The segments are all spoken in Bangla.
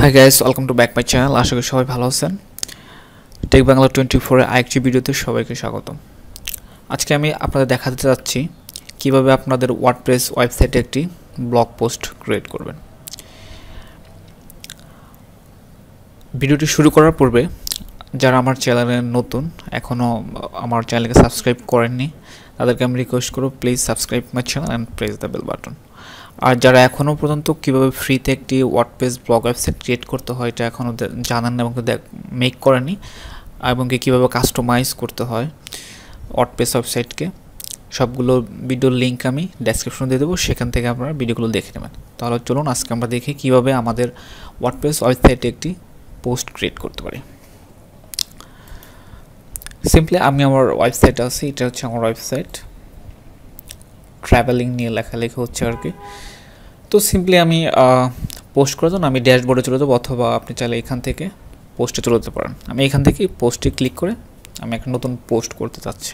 High guys, welcome to back my channel. আশা করি সবাই ভালো আছেন। টেক বাংলা 24 এর আরেকটি ভিডিওতে সবাইকে স্বাগতম। আজকে আমি আপনাদের দেখাতে যাচ্ছি কিভাবে আপনাদের ওয়ার্ডপ্রেস ওয়েবসাইটে একটি ব্লগ পোস্ট ক্রিয়েট করবেন। ভিডিওটি শুরু করার পূর্বে যারা আমার চ্যানেলে নতুন, এখনও আমার চ্যানেলকে সাবস্ক্রাইব করেননি, তাদেরকে আমি রিকোয়েস্ট করব please subscribe my channel and press the bell button. আর যারা এখনও পর্যন্ত কীভাবে ফ্রিতে একটি ওয়ার্ডপ্রেস ব্লগ ওয়েবসাইট ক্রিয়েট করতে হয় এটা এখনও জানেন না এবং মেক করেনি, এবং কীভাবে কাস্টমাইজ করতে হয় ওয়ার্ডপ্রেস ওয়েবসাইটকে, সবগুলো ভিডিওর লিঙ্ক আমি ডেসক্রিপশনে দিয়ে দেবো, সেখান থেকে আপনারা ভিডিওগুলো দেখে নেবেন। তাহলে চলুন আজকে আমরা দেখি কীভাবে আমাদের ওয়ার্ডপ্রেস ওয়েবসাইটে একটি পোস্ট ক্রিয়েট করতে পারি। সিম্পলি আমি আমার ওয়েবসাইটে আছি, এটা হচ্ছে আমার ওয়েবসাইট, ট্রাভেলিং নিয়ে লেখালেখি হচ্ছে আর কি। তো সিম্পলি আমি পোস্ট করার জন্য আমি ড্যাশবোর্ডে চলে যাবো, অথবা আপনি চাইলে এখান থেকে পোস্টে চলে যেতে পারেন। আমি এখান থেকে পোস্টে ক্লিক করে আমি একটা নতুন পোস্ট করতে চাচ্ছি।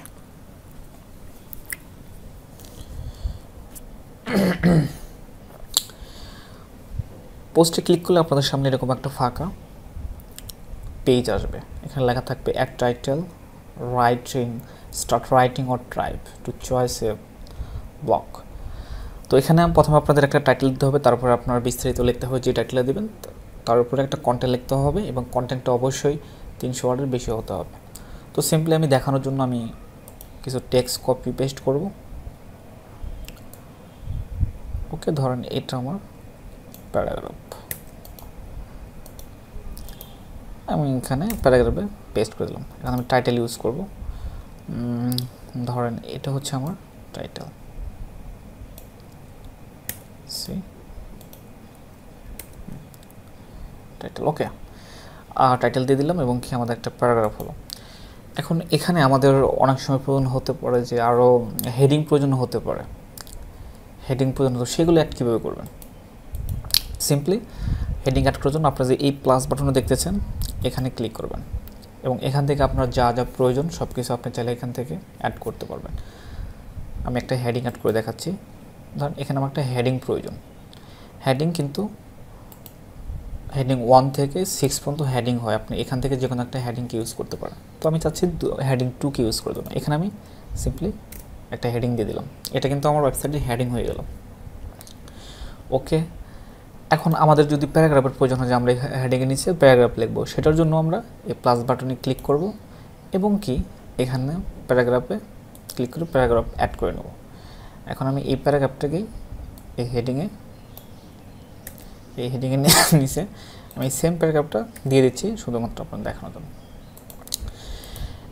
পোস্টে ক্লিক করলে আপনাদের সামনে এরকম একটা ফাঁকা পেজ আসবে। এখানে লেখা থাকবে add title, start writing or type to choose a blog. তো এখানে প্রথমে আপনাদের একটা টাইটেল দিতে হবে, তারপরে আপনার বিস্তারিত লিখতে হবে, যে টাইটেলটা দেবেন তার উপরে একটা কন্টেন্ট লিখতে হবে, এবং কন্টেন্টটা অবশ্যই 300 ওয়ার্ডের বেশি হতে হবে। তো সিম্পলি আমি দেখানোর জন্য আমি কিছু টেক্সট কপি পেস্ট করব। ওকে, ধরেন এটা আমার প্যারাগ্রাফ, আমি এখানে প্যারাগ্রাফে পেস্ট করে দিলাম। এখানে আমি টাইটেল ইউজ করব, ধরেন এটা হচ্ছে আমার টাইটেল, টাইটেল। ওকে, টাইটেল দিয়ে দিলাম এবং কি আমাদের একটা প্যারাগ্রাফ হলো। এখন এখানে আমাদের অনেক সময় প্রয়োজন হতে পারে যে আরও হেডিং প্রয়োজন হতে পারে, তো সেগুলো অ্যাড কীভাবে করবেন। সিম্পলি হেডিং অ্যাড করার জন্য আপনারা যে এই প্লাস বাটনে দেখতেছেন এখানে ক্লিক করবেন, এবং এখান থেকে আপনার যা যা প্রয়োজন সব কিছু আপনি চাইলে এখান থেকে অ্যাড করতে পারবেন। আমি একটা হেডিং অ্যাড করে দেখাচ্ছি। ধরেন এখানে আমার একটা হেডিং প্রয়োজন, হেডিং কিন্তু হেডিং 1 থেকে 6 পর্যন্ত হেডিং হয়, আপনি এখান থেকে যে কোনো একটা হেডিংকে ইউজ করতে পারেন। তো আমি চাচ্ছি হেডিং 2কে ইউজ করে দেবো। এখানে আমি সিম্পলি একটা হেডিং দিয়ে দিলাম, এটা কিন্তু আমার ওয়েবসাইটে হেডিং হয়ে গেল। ওকে, এখন আমাদের যদি প্যারাগ্রাফের প্রয়োজন হয় যে আমরা হেডিংয়ের নিচে প্যারাগ্রাফ লিখবো, সেটার জন্য আমরা এই প্লাস বাটনে ক্লিক করব, এবং কি এখানে প্যারাগ্রাফে ক্লিক করে প্যারাগ্রাফ অ্যাড করে নেব। এখন আমি এই প্যারাগ্রাফটাকেই এই হেডিংয়ে নিচে আমি সেম প্যারাগ্রাফটা দিয়ে দিচ্ছি শুধুমাত্র আপনার দেখানোর জন্য।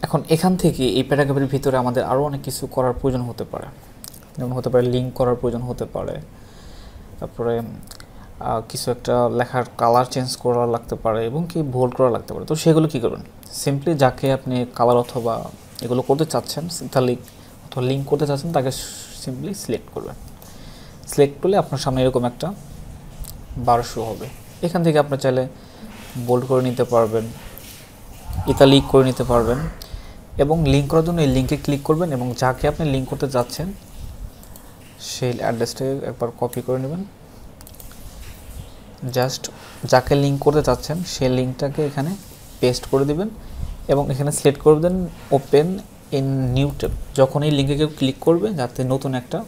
এখন এখান থেকে এই প্যারাগ্রাফের ভিতরে আমাদের আরও অনেক কিছু করার প্রয়োজন হতে পারে, যেমন হতে পারে লিঙ্ক করার প্রয়োজন হতে পারে, তারপরে কিছু একটা লেখার কালার চেঞ্জ করা লাগতে পারে, এবং কি বোল্ড করা লাগতে পারে। তো সেগুলো কী করবেন, সিম্পলি যাকে আপনি কালার অথবা এগুলো করতে চাচ্ছেন, তাহলে অথবা লিঙ্ক করতে চাচ্ছেন, তাকে সিম্পলি সিলেক্ট করবেন। সিলেক্ট করলে আপনার সামনে এরকম একটা বার শো হবে। এখান থেকে আপনি চাইলে বোল্ড করে নিতে পারবেন, ইতালিক করে নিতে পারবেন, এবং লিঙ্ক করার জন্য এই লিঙ্কে ক্লিক করবেন, এবং যাকে আপনি লিঙ্ক করতে যাচ্ছেন সেই অ্যাড্রেসটাকে একবার কপি করে নেবেন। জাস্ট যাকে লিঙ্ক করতে চাচ্ছেন সেই লিঙ্কটাকে এখানে পেস্ট করে দিবেন, এবং এখানে সিলেক্ট করে দেন ওপেন ইন নিউ ট্যাব। যখন এই লিঙ্কে কেউ ক্লিক করবে যাতে নতুন একটা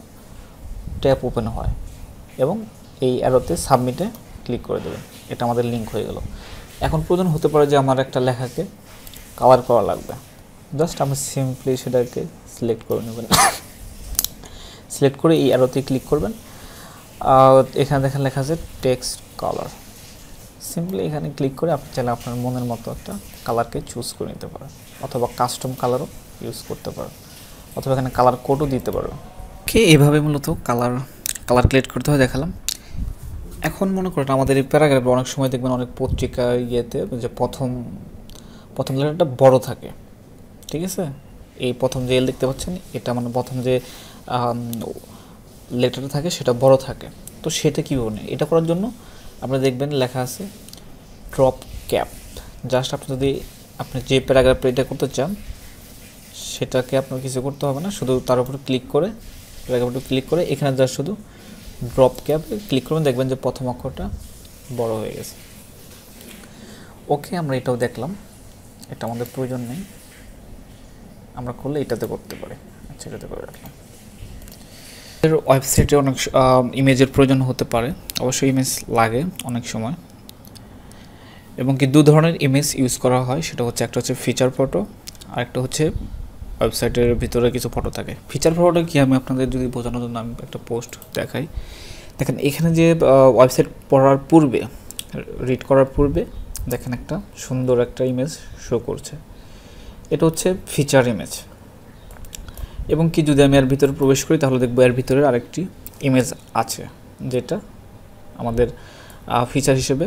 ট্যাব ওপেন হয়, এবং এই অ্যারোতে সাবমিটে ক্লিক করে দেবেন। এটা আমাদের লিঙ্ক হয়ে গেল। এখন প্রয়োজন হতে পারে যে আমার একটা লেখাকে কালার করা লাগবে, জাস্ট আমি সিম্পলি সেটাকে সিলেক্ট করে নেবেন। সিলেক্ট করে এই অ্যারোতে ক্লিক করবেন, এখানে দেখেন লেখা আছে টেক্সট কালার। সিম্পলি এখানে ক্লিক করে আপনি চাইলে আপনার মনের মতো একটা কালারকে চুজ করে নিতে পারেন, অথবা কাস্টম কালারও ইউজ করতে পারেন, অথবা এখানে কালার কোডও দিতে পারবেন। এভাবে মূলত কালার ক্রিয়েট করতে হয় দেখালাম। এখন মনে করেন আমাদের এই প্যারাগ্রাফে অনেক সময় দেখবেন অনেক পত্রিকা ইয়েতে যে প্রথম লেটারটা বড় থাকে, ঠিক আছে, এই প্রথম যে এল দেখতে পাচ্ছেন এটা মানে প্রথম যে লেটারটা থাকে সেটা বড় থাকে। তো সেটা কীভাবে নেই, এটা করার জন্য আপনি দেখবেন লেখা আছে ড্রপ ক্যাপ। জাস্ট আপনি যদি আপনি যে প্যারাগ্রাফটা এটা করতে চান সেটাকে আপনার কিছু করতে হবে না, শুধু তার উপরে ক্লিক করে প্যারাগ্রাফটা ক্লিক করে এখানে জাস্ট শুধু ড্রপ ক্যাপে ক্লিক করবেন, দেখবেন যে প্রথম অক্ষরটা বড় হয়ে গেছে। ওকে, আমরা এটাও দেখলাম, এটা আমাদের প্রয়োজন নেই, আমরা করলে এটাতে করতে পারি। আচ্ছা, এটাতে করে রাখলাম। ওয়েবসাইটে অনেক ইমেজের প্রয়োজন হতে পারে, অবশ্যই ইমেজ লাগে অনেক সময়, এবং কি দু ধরনের ইমেজ ইউজ করা হয়, সেটা হচ্ছে একটা হচ্ছে ফিচার ফটো, আর একটা হচ্ছে ওয়েবসাইটের ভিতরে কিছু ফটো থাকে। ফিচার ফটোটা কি, আমি আপনাদের যদি বোঝানোর জন্য আমি একটা পোস্ট দেখাই। দেখেন এখানে যে ওয়েবসাইট পড়ার পূর্বে, রিড করার পূর্বে দেখেন একটা সুন্দর একটা ইমেজ শো করছে, এটা হচ্ছে ফিচার ইমেজ। এবং কি যদি আমি এর ভিতরে প্রবেশ করি তাহলে দেখবো এর ভিতরে আরেকটি ইমেজ আছে, যেটা আমাদের ফিচার হিসেবে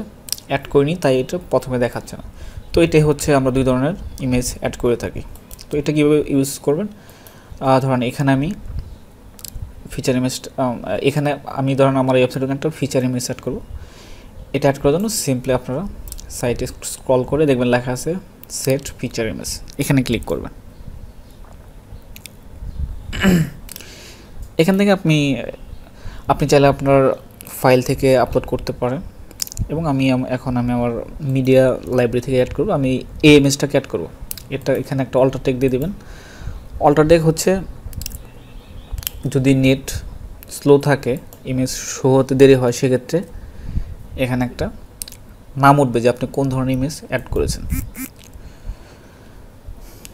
অ্যাড করিনি, তাই এটা প্রথমে দেখাচ্ছে না। তো এটাই হচ্ছে আমরা দুই ধরনের ইমেজ অ্যাড করে থাকি। তো এটা কীভাবে ইউজ করবেন, ধরেন এখানে আমি ফিচার ইমেজ, এখানে আমি ধরেন আমার এই ওয়েবসাইটে একটা ফিচার ইমেজ অ্যাড করব। এটা অ্যাড করার জন্য সিম্পলি আপনারা সাইটে স্ক্রল করে দেখবেন লেখা আছে সেট ফিচার ইমেজ, এখানে ক্লিক করবেন। এখান থেকে আপনি চাইলে আপনার ফাইল থেকে আপলোড করতে পারেন, এবং এখন আমি আমার মিডিয়া লাইব্রেরি থেকে অ্যাড করব। আমি এই ইমেজটাকে অ্যাড করব, এটা এখানে একটা অল্টার টেক দিয়ে দিবেন। অল্টার টেক হচ্ছে যদি নেট স্লো থাকে, ইমেজ শো হতে দেরি হয়, সেক্ষেত্রে এখানে একটা নাম উঠবে যে আপনি কোন ধরনের ইমেজ অ্যাড করেছেন।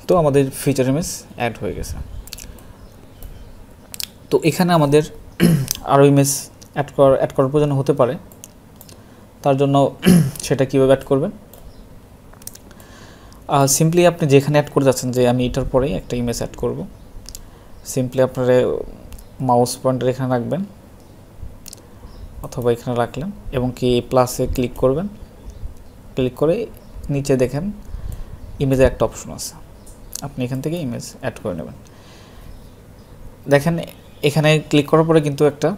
তো আমাদের ফিচার ইমেজ অ্যাড হয়ে গেছে। তো এখানে আমাদের আরও ইমেজ অ্যাড করার প্রয়োজন হতে পারে, তার জন্য সেটা কীভাবে অ্যাড করবেন, সিম্পলি আপনি যেখানে অ্যাড করে যাচ্ছেন, যে আমি এটার পরেই একটা ইমেজ অ্যাড করব, সিম্পলি আপনারা মাউস পয়েন্টার এখানে রাখবেন অথবা এখানে রাখলেন, এবং কি প্লাসে ক্লিক করবেন। ক্লিক করে নিচে দেখেন ইমেজের একটা অপশন আছে, আপনি এখান থেকে ইমেজ অ্যাড করে নেবেন। দেখেন এখানে ক্লিক করার পরে কিন্তু একটা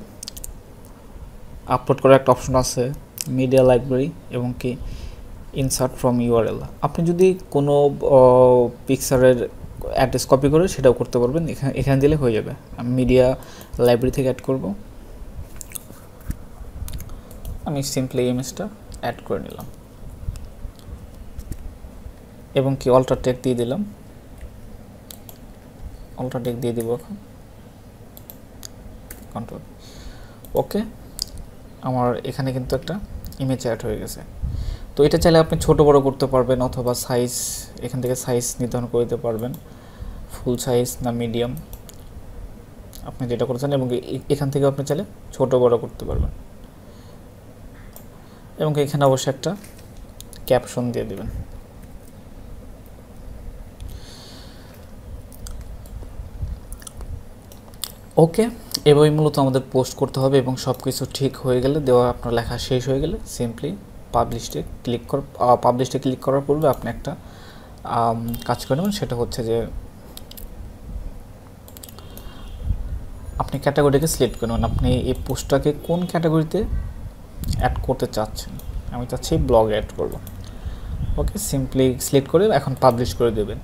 আপলোড করার একটা অপশন আছে, মিডিয়া লাইব্রেরি এবং কি ইনসার্ট ফ্রম ইউআরএল। আপনি যদি কোনো পিকচারের অ্যাড্রেস কপি করে সেটাও করতে পারবেন, এখানে দিলে হয়ে যাবে। আমি মিডিয়া লাইব্রেরি থেকে অ্যাড করব, আমি সিম্পলি ইমেজটা অ্যাড করে নিলাম এবং কি অল্টার টেক দিয়ে দিলাম। অল্টার টেক দিয়ে দিব এখন, কন্ট্রোল ওকে। আমার এখানে কিন্তু একটা ইমেজ অ্যাড হয়ে গেছে। তো এটা চাইলে আপনি ছোট বড় করতে পারবেন, অথবা সাইজ এখান থেকে সাইজ নির্ধারণ করে দিতে পারবেন, ফুল সাইজ না মিডিয়াম, আপনি যেটা করেছেন। এবং এখান থেকে আপনি চাইলে ছোট বড় করতে পারবেন, এবং এখানে অবশ্যই একটা ক্যাপশন দিয়ে দেবেন। ওকে, এভাবেই মূলত আমাদের পোস্ট করতে হবে, এবং সব কিছু ঠিক হয়ে গেলে, দেওয়া আপনার লেখা শেষ হয়ে গেলে সিম্পলি পাবলিশে ক্লিক করার পূর্বে আপনি একটা কাজ করে নেবেন, সেটা হচ্ছে যে আপনি ক্যাটাগরিকে সিলেক্ট করে নেবেন। আপনি এই পোস্টটাকে কোন ক্যাটাগরিতে অ্যাড করতে চাচ্ছেন। আমি চাচ্ছি ব্লগে অ্যাড করব। ওকে, সিম্পলি সিলেক্ট করে এখন পাবলিশ করে দেবেন।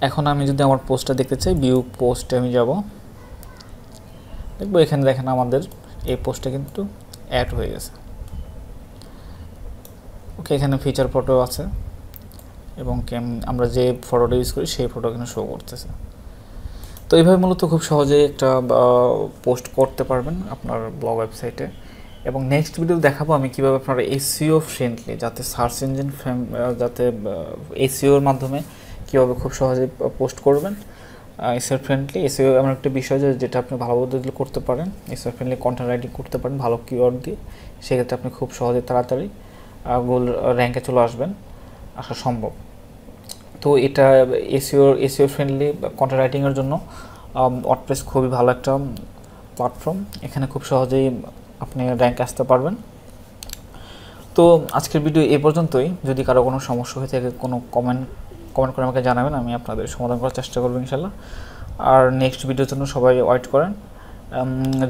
এখন আমি যদি আমার পোস্টটা দেখতে চাই, ভিউ পোস্টে আমি যাব, দেখবো এখানে দেখেন আমাদের এই পোস্টটা কিন্তু অ্যাড হয়ে গেছে। ওকে, এখানে ফিচার ফটো আছে, এবং আমরা যে ফটোটা ইউজ করি সেই ফটো এখানে শো করতেছে। তো এইভাবে মূলত খুব সহজে একটা পোস্ট করতে পারবেন আপনার ব্লগ ওয়েবসাইটে। এবং নেক্সট ভিডিও দেখাবো আমি কীভাবে আপনারা এসইও ফ্রেন্ডলি, যাতে সার্চ ইঞ্জিন যাতে এসইওর মাধ্যমে কীভাবে খুব সহজে পোস্ট করবেন। এসইও ফ্রেন্ডলি, এসইও এমন একটা বিষয় যেটা আপনি ভালো পদ্ধতিতে করতে পারেন। এসইও ফ্রেন্ডলি কন্টেন্ট রাইটিং করতে পারেন ভালো কিওয়ার্ড দিয়ে, সেক্ষেত্রে আপনি খুব সহজে তাড়াতাড়ি গুগল র্যাঙ্কে চলে আসা সম্ভব। তো এটা এসইও ফ্রেন্ডলি কন্টেন্ট রাইটিংয়ের জন্য ওয়ার্ডপ্রেস খুবই ভালো একটা প্ল্যাটফর্ম, এখানে খুব সহজেই আপনি র্যাঙ্কে আসতে পারবেন। তো আজকের ভিডিও এ পর্যন্তই। যদি কারো কোনো সমস্যা হয়ে থাকে কোনো কমেন্ট করে আমাকে জানাবেন, আমি আপনাদের সমাধান করার চেষ্টা করবো ইনশাল্লাহ। আর নেক্সট ভিডিওর জন্য সবাই ওয়েট করেন।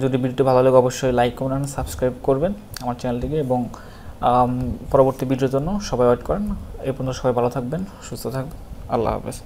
যদি ভিডিওটি ভালো লাগে অবশ্যই লাইক কমেন্ট সাবস্ক্রাইব করবেন আমার চ্যানেলটিকে, এবং পরবর্তী ভিডিওর জন্য সবাই ওয়েট করেন। এই পর্যন্ত সবাই ভালো থাকবেন, সুস্থ থাকবেন। আল্লাহ হাফেজ।